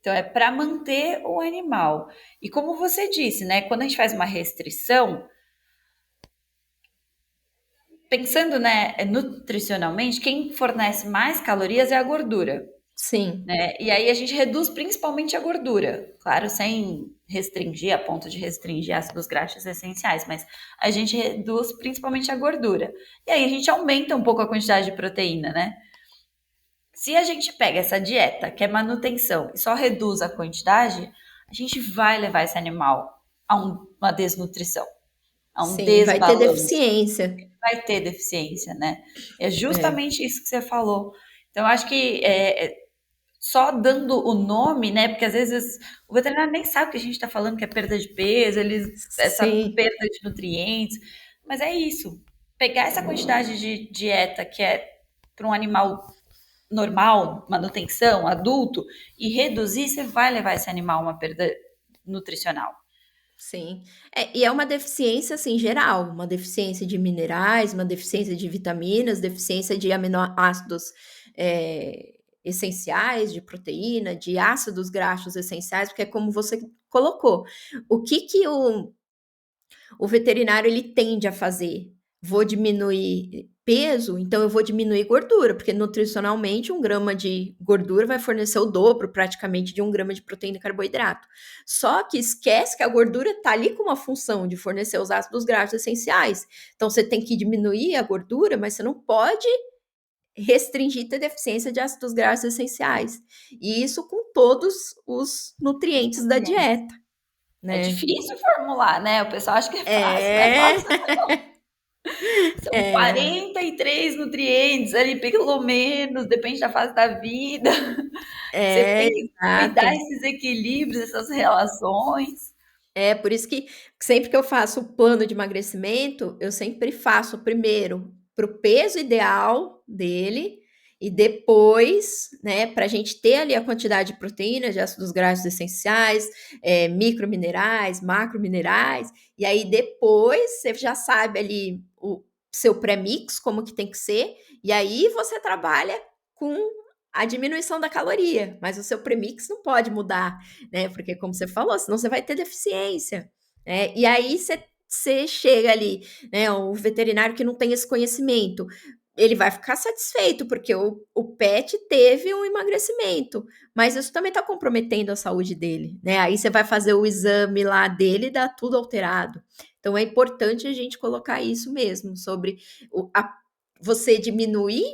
Então, é para manter o animal. E como você disse, né? Quando a gente faz uma restrição, pensando, né, nutricionalmente, quem fornece mais calorias é a gordura, sim, né? E aí a gente reduz principalmente a gordura, claro, sem restringir a ponto de restringir ácidos graxos essenciais, mas a gente reduz principalmente a gordura. E aí a gente aumenta um pouco a quantidade de proteína, né? Se a gente pega essa dieta, que é manutenção, e só reduz a quantidade, a gente vai levar esse animal a uma desnutrição, a um sim, vai ter desbalanço. deficiência. Vai ter deficiência, né? É É, justamente isso que você falou. Então, eu acho que só dando o nome, né? Porque às vezes o veterinário nem sabe o que a gente está falando, que é perda de peso, essa sim, perda de nutrientes. Mas é isso. Pegar essa quantidade de dieta que é para um animal normal, manutenção, adulto, e reduzir, você vai levar esse animal a uma perda nutricional. sim. E é uma deficiência, assim, geral, uma deficiência de minerais, uma deficiência de vitaminas, deficiência de aminoácidos essenciais, de proteína, de ácidos graxos essenciais, porque é como você colocou. O que que o veterinário ele tende a fazer? Vou diminuir peso, então eu vou diminuir gordura, porque nutricionalmente 1 grama de gordura vai fornecer o dobro praticamente de 1 grama de proteína e carboidrato. Só que esquece que a gordura está ali com uma função de fornecer os ácidos graxos essenciais. Então você tem que diminuir a gordura, mas você não pode restringir ter deficiência de ácidos graxos essenciais. E isso com todos os nutrientes da dieta, É né? difícil formular, né? O pessoal acha que é fácil, não é É, fácil. São é, 43 nutrientes ali, pelo menos, depende da fase da vida. Você tem que cuidar exato. esses equilíbrios, essas relações. É por isso que sempre que eu faço o plano de emagrecimento, eu sempre faço primeiro para o peso ideal dele e depois, né, para a gente ter ali a quantidade de proteínas, de ácidos graxos essenciais, microminerais, macrominerais, e aí depois você já sabe ali o seu pré-mix, como que tem que ser, e aí você trabalha com a diminuição da caloria, mas o seu premix não pode mudar, né? Porque, como você falou, senão você vai ter deficiência, né? E aí você chega ali, né? O veterinário que não tem esse conhecimento, ele vai ficar satisfeito, porque o pet teve um emagrecimento, mas isso também está comprometendo a saúde dele, né? Aí você vai fazer o exame lá dele e dá tudo alterado. Então é importante a gente colocar isso mesmo, sobre você diminuir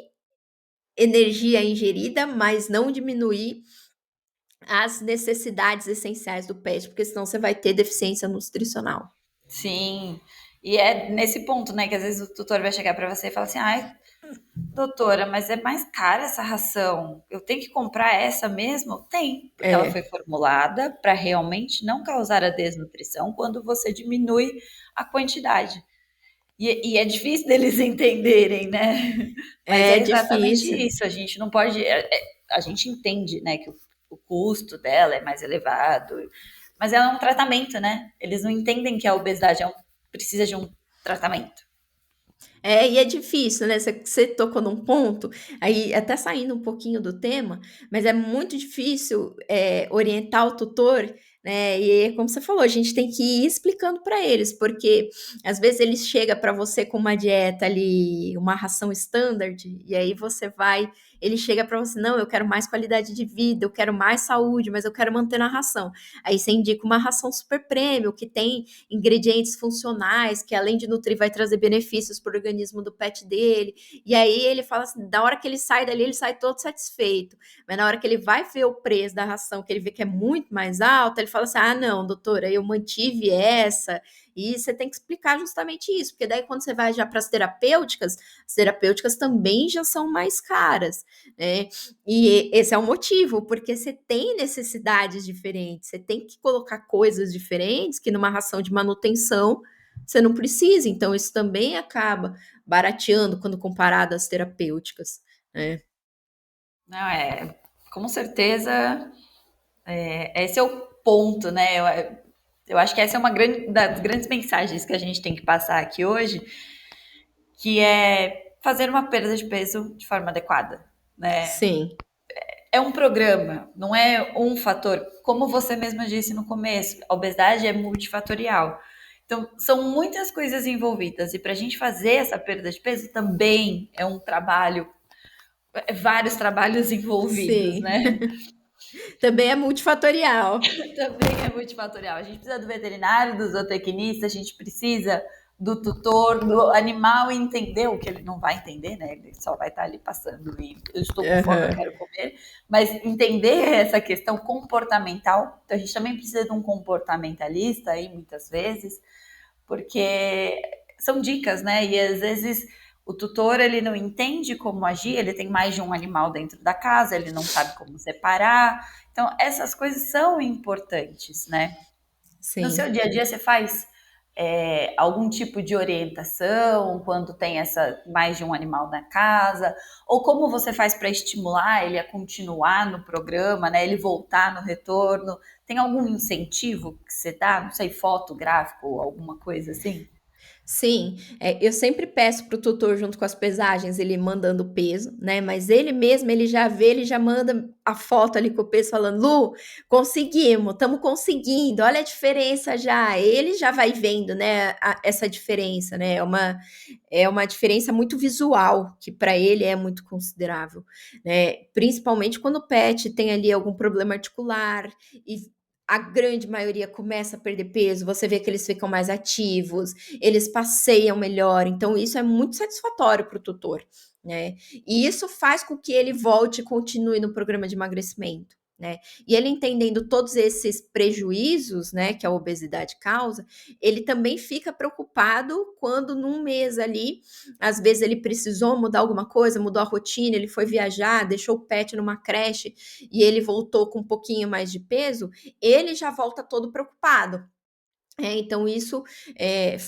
energia ingerida, mas não diminuir as necessidades essenciais do pet, porque senão você vai ter deficiência nutricional. Sim. E é nesse ponto, né, que às vezes o tutor vai chegar para você e falar assim: ai, doutora, mas é mais cara essa ração. Eu tenho que comprar essa mesmo? Tem, porque ela foi É, formulada para realmente não causar a desnutrição quando você diminui a quantidade. E é difícil deles entenderem, né? Mas é é exatamente difícil. isso. A gente não pode. A gente entende, né, que o custo dela é mais elevado, mas ela é um tratamento, né? Eles não entendem que a obesidade precisa de um tratamento. E é difícil, né? Você tocou num ponto, aí até saindo um pouquinho do tema, mas é muito difícil orientar o tutor, né? E como você falou, a gente tem que ir explicando para eles, porque às vezes eles chegam para você com uma dieta ali, uma ração standard, e aí você vai, ele chega para você, não, eu quero mais qualidade de vida, eu quero mais saúde, mas eu quero manter na ração. Aí você indica uma ração super premium, que tem ingredientes funcionais, que além de nutrir, vai trazer benefícios para o organismo do pet dele. E aí ele fala assim: da hora que ele sai dali, ele sai todo satisfeito. Mas na hora que ele vai ver o preço da ração, que ele vê que é muito mais alta, ele fala assim: ah, não, doutora, eu mantive essa. E você tem que explicar justamente isso, porque daí quando você vai já para as terapêuticas também já são mais caras, né? E esse é o motivo, porque você tem necessidades diferentes, você tem que colocar coisas diferentes que numa ração de manutenção você não precisa. Então, isso também acaba barateando quando comparado às terapêuticas, né? Não, com certeza, esse é o ponto, né? Eu acho que essa é uma das grandes mensagens que a gente tem que passar aqui hoje, que é fazer uma perda de peso de forma adequada, né? Sim, É um programa, não é um fator. Como você mesma disse no começo, a obesidade é multifatorial. Então, são muitas coisas envolvidas. E para a gente fazer essa perda de peso também é um trabalho, vários trabalhos envolvidos, sim. né? Também é multifatorial. Também é multifatorial. A gente precisa do veterinário, do zootecnista, a gente precisa do tutor, do animal entender o que ele não vai entender, né? Ele só vai estar ali passando e eu estou com fome, eu Aham. quero comer. Mas entender essa questão comportamental, então a gente também precisa de um comportamentalista aí, muitas vezes, porque são dicas, né? E às vezes o tutor ele não entende como agir, ele tem mais de um animal dentro da casa, ele não sabe como separar. Então, essas coisas são importantes, né? No seu Sim. dia a dia, você faz algum tipo de orientação quando tem essa mais de um animal na casa? Ou como você faz para estimular ele a continuar no programa, né? Ele voltar no retorno? Tem algum incentivo que você dá? Não sei, foto, gráfico, alguma coisa assim? Sim, eu sempre peço para o tutor junto com as pesagens, ele mandando o peso, né, mas ele mesmo, ele já vê, ele já manda a foto ali com o peso falando: "Lu, conseguimos, estamos conseguindo, olha a diferença já". Ele já vai vendo, né, essa diferença, né, é uma diferença muito visual, que para ele é muito considerável, né, principalmente quando o pet tem ali algum problema articular e a grande maioria começa a perder peso, você vê que eles ficam mais ativos, eles passeiam melhor, então isso é muito satisfatório para o tutor, né? E isso faz com que ele volte e continue no programa de emagrecimento, né? E ele entendendo todos esses prejuízos, né, que a obesidade causa, ele também fica preocupado quando num mês ali, às vezes ele precisou mudar alguma coisa, mudou a rotina, ele foi viajar, deixou o pet numa creche e ele voltou com um pouquinho mais de peso, ele já volta todo preocupado. Então isso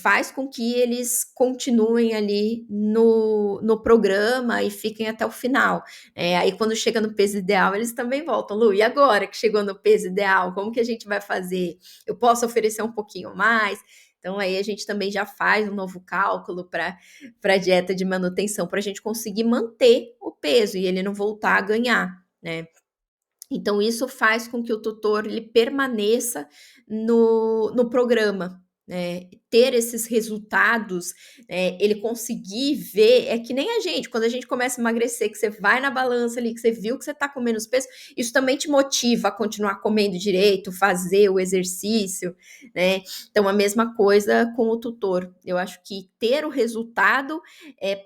faz com que eles continuem ali no programa e fiquem até o final. Aí quando chega no peso ideal, eles também voltam. Lu, e agora que chegou no peso ideal, como que a gente vai fazer? Eu posso oferecer um pouquinho mais? Então aí a gente também já faz um novo cálculo para a dieta de manutenção, para a gente conseguir manter o peso e ele não voltar a ganhar, né? Então isso faz com que o tutor ele permaneça no programa, né, ter esses resultados, ele conseguir ver é que nem a gente, quando a gente começa a emagrecer, que você vai na balança ali, que você viu que você está com menos peso, isso também te motiva a continuar comendo direito, fazer o exercício, né. Então a mesma coisa com o tutor. Eu acho que ter o resultado é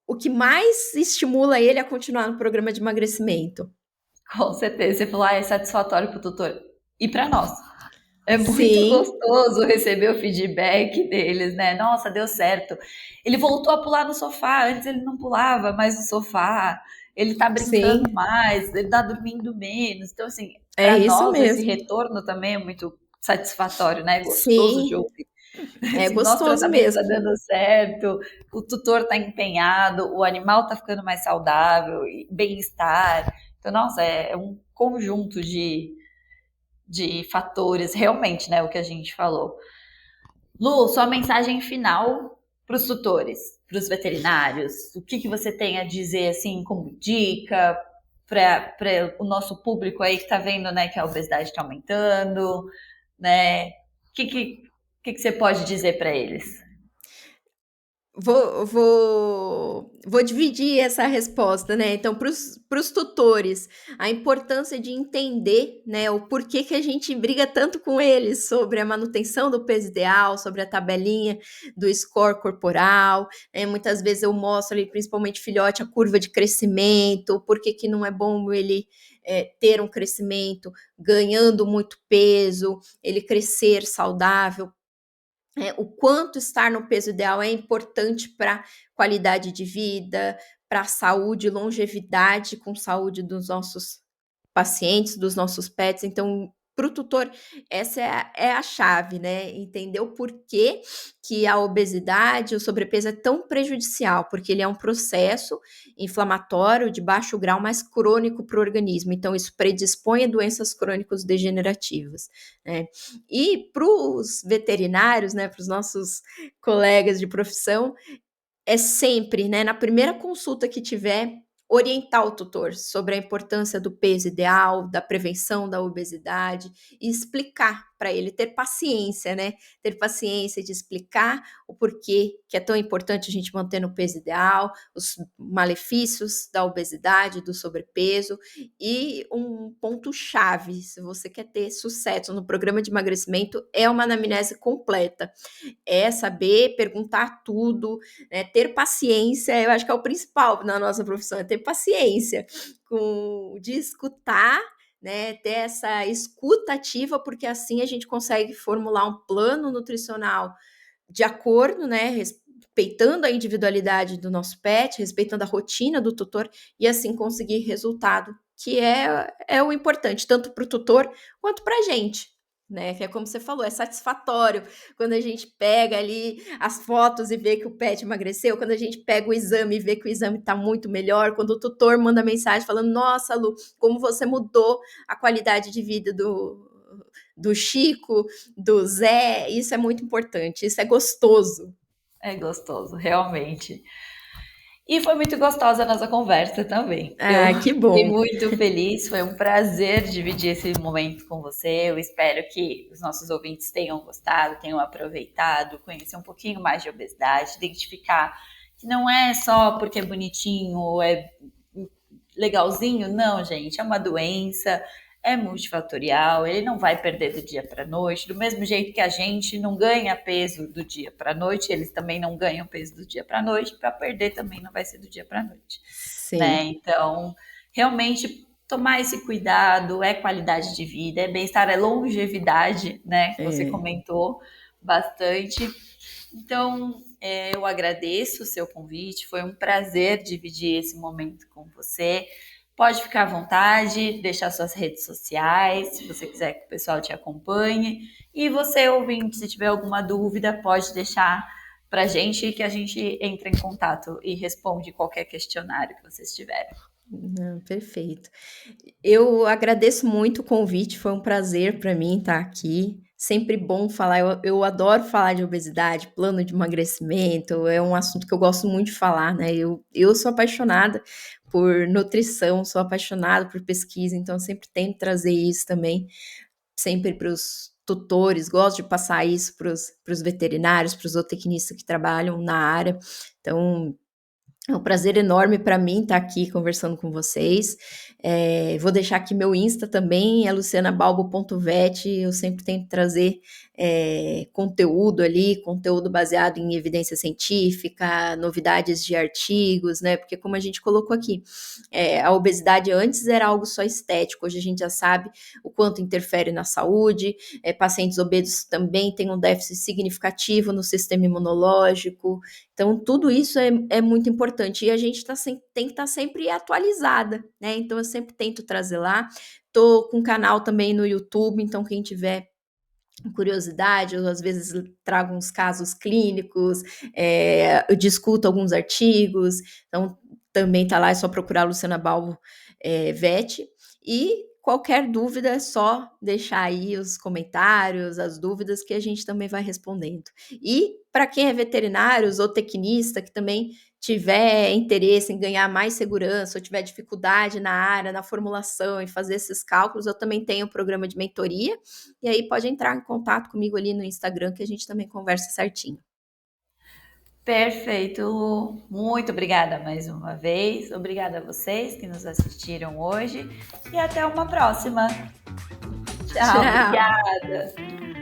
o que mais estimula ele a continuar no programa de emagrecimento. Com certeza. Você falou, é satisfatório para o tutor. E para nós. É muito Sim, gostoso receber o feedback deles, né? Nossa, deu certo. Ele voltou a pular no sofá. Antes ele não pulava mais no sofá. Ele tá brincando sim. mais, ele tá dormindo menos. Então, assim, É para isso nós esse mesmo. retorno também é muito satisfatório, né? Gostoso de Sim, ouvir. é Assim, nosso gostoso tratamento tá mesmo. dando certo, o tutor tá empenhado, o animal tá ficando mais saudável, e bem-estar. Então, nossa, é um conjunto de fatores, realmente, né? O que a gente falou. Lu, sua mensagem final para os tutores, para os veterinários, o que você tem a dizer, assim, como dica para o nosso público aí que está vendo, né, que a obesidade está aumentando, né? O que você pode dizer para eles? Vou dividir essa resposta, né, então para os tutores, a importância de entender, né, o porquê que a gente briga tanto com eles sobre a manutenção do peso ideal, sobre a tabelinha do score corporal, muitas vezes eu mostro ali, principalmente filhote, a curva de crescimento, por que não é bom ele, ter um crescimento ganhando muito peso, ele crescer saudável. O quanto estar no peso ideal é importante para qualidade de vida, para saúde longevidade com saúde dos nossos pacientes, dos nossos pets. Então, para o tutor, essa é a chave, né? Entender o porquê que a obesidade, o sobrepeso é tão prejudicial, porque ele é um processo inflamatório de baixo grau, mais crônico para o organismo. Então, isso predispõe a doenças crônicas degenerativas, né? E para os veterinários, né, para os nossos colegas de profissão, é sempre, né, na primeira consulta que tiver, orientar o tutor sobre a importância do peso ideal, da prevenção da obesidade e explicar para ele, ter paciência, né? Ter paciência de explicar o porquê que é tão importante a gente manter no peso ideal, os malefícios da obesidade, do sobrepeso e um ponto-chave, se você quer ter sucesso no programa de emagrecimento, é uma anamnese completa. É saber perguntar tudo, né, ter paciência, eu acho que é o principal na nossa profissão, é ter paciência de escutar, né, ter essa escuta ativa, porque assim a gente consegue formular um plano nutricional de acordo, né, respeitando a individualidade do nosso pet, respeitando a rotina do tutor e assim conseguir resultado, que é o importante, tanto para o tutor quanto para a gente, né? Que é como você falou, é satisfatório quando a gente pega ali as fotos e vê que o pet emagreceu, quando a gente pega o exame e vê que o exame está muito melhor, quando o tutor manda mensagem falando, nossa, Lu, como você mudou a qualidade de vida do Chico, do Zé, isso é muito importante, isso é gostoso. É gostoso, realmente. E foi muito gostosa a nossa conversa também. Que bom. Fiquei muito feliz, foi um prazer dividir esse momento com você. Eu espero que os nossos ouvintes tenham gostado, tenham aproveitado, conhecer um pouquinho mais de obesidade, identificar que não é só porque é bonitinho, é legalzinho, não, gente, é uma doença, é multifatorial, ele não vai perder do dia para a noite, do mesmo jeito que a gente não ganha peso do dia para a noite, eles também não ganham peso do dia para a noite, para perder também não vai ser do dia para a noite. Sim. Né? Então, realmente tomar esse cuidado é qualidade de vida, é bem-estar, é longevidade, né? Que você comentou bastante. Então, eu agradeço o seu convite, foi um prazer dividir esse momento com você. Pode ficar à vontade, deixar suas redes sociais, se você quiser que o pessoal te acompanhe. E você, ouvinte, se tiver alguma dúvida, pode deixar para a gente, que a gente entra em contato e responde qualquer questionário que vocês tiverem. Perfeito. Eu agradeço muito o convite, foi um prazer para mim estar aqui. Sempre bom falar, eu adoro falar de obesidade, plano de emagrecimento, é um assunto que eu gosto muito de falar, né? Eu sou apaixonada por nutrição, sou apaixonada por pesquisa, então eu sempre tento trazer isso também, sempre para os tutores, gosto de passar isso para os veterinários, para os zootecnistas que trabalham na área. Então, é um prazer enorme para mim estar aqui conversando com vocês. Vou deixar aqui meu Insta também, é lucianabalbo.vet. Eu sempre tento trazer conteúdo ali, conteúdo baseado em evidência científica, novidades de artigos, né? Porque como a gente colocou aqui, a obesidade antes era algo só estético, hoje a gente já sabe o quanto interfere na saúde, pacientes obesos também têm um déficit significativo no sistema imunológico, então tudo isso é muito importante e a gente tem que estar sempre atualizada, né? Então eu sempre tento trazer lá, tô com um canal também no YouTube, então quem tiver curiosidade, eu às vezes trago uns casos clínicos, eu discuto alguns artigos, então também tá lá, é só procurar Luciana Balbo Vet, e qualquer dúvida é só deixar aí os comentários, as dúvidas que a gente também vai respondendo. E para quem é veterinário, zootecnista, que também tiver interesse em ganhar mais segurança ou tiver dificuldade na área, na formulação, em fazer esses cálculos, eu também tenho um programa de mentoria, e aí pode entrar em contato comigo ali no Instagram, que a gente também conversa certinho. Perfeito, muito obrigada mais uma vez, obrigada a vocês que nos assistiram hoje e até uma próxima. Tchau. Obrigada.